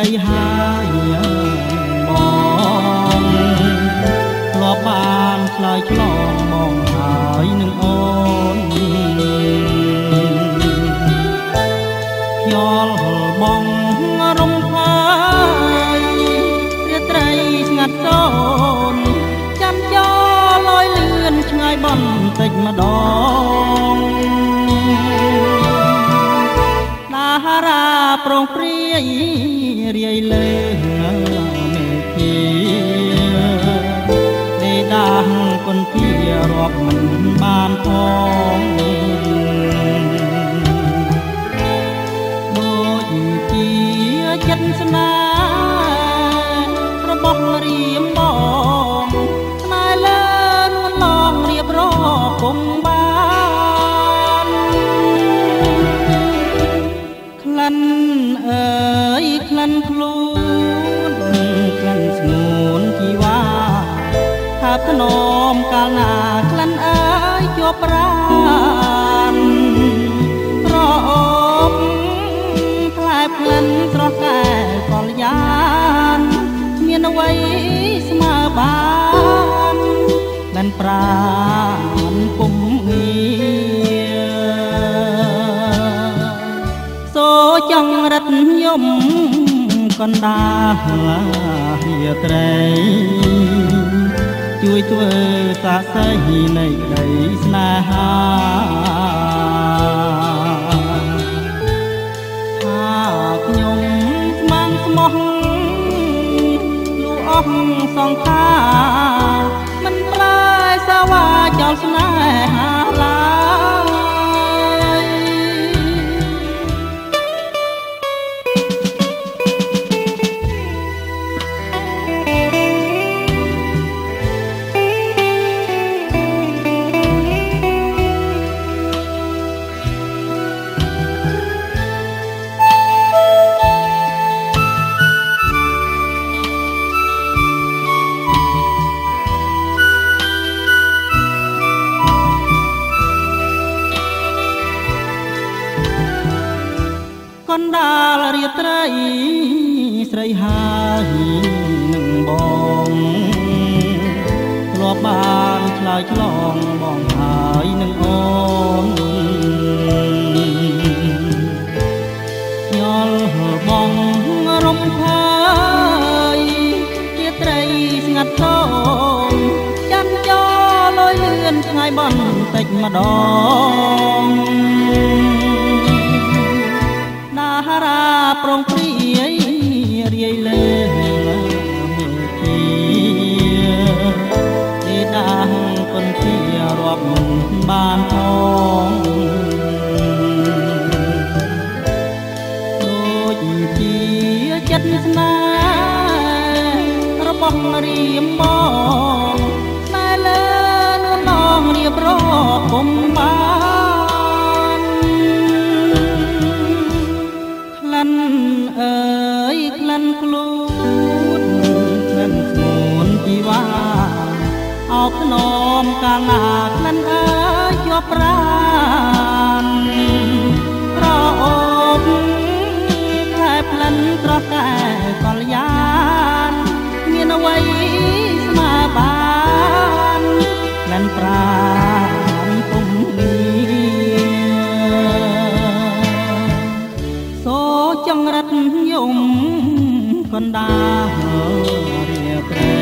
រីហើយបងធ្លាប់បានឆ្លើយឆ្លងបងហើយនឹងអូនខ្យល់បងរំខាយរាត្រីស្ងាត់សូនចាំចោលលយលឿនឆ្ងាយបន្តិចម្ដងតារាប្រងព្រាយរាយលើមេធាទេដាស់គុនធារាប់មិនបានផងដូចជាចិត្តស្នេហ៍របស់រៀមបងស្នេហ៍លើនួនឡងរៀបរកុំបានក្លិនអើយក្លិនខ្លួនក្លិនស្ងួនជីវ៉ាថាថ្នមកាលណាក្លិនអើយជាប់ប្រាណប្រអប់ផ្លែក្លិនស្រស់កែកលយានគ្មានអ្វីស្មើបានក្លិនប្រាណពុំងារសូចង់រត់យំកណ្ដាលរាត្រីជួយធ្វើសាស័យនៃដីស្នេហាថាខ្ញុំស្មាំងស្មោះលូអស់សង្ខារមិនផ្លែសាវ៉ាចោលស្នេហាឡើយកណ្ដាលរាត្រីស្រីហើយនឹងបងធ្លាប់បានឆ្លើយឆ្លងបងហើយនឹងអូនខ្យល់បងរំខាយរាត្រីស្ងាត់សូនចាំចោលលយលឿនឆ្ងាយបន្តិចម្ដងតារាប្រងព្រាយរាយលើមេធាទេដាស់គុនធារាប់មិនបានផងដូចជាចិត្តស្នេហ៍របស់រៀមបងតែលើនួនឡងរៀបរាប់ពុំបានក្លិនអើយក្លិនខ្លួនក្លិនស្ងួនជីវ៉ាអោបថ្នមកាលណាក្លិនអើយជាប់ប្រាណប្រអប់ផ្លែផ្លិនត្រកែកលយានមានអ្វីស្មើបានក្លិនប្រាណពុំងារសូចង្រិតយំកណ្ដាលរាត្រី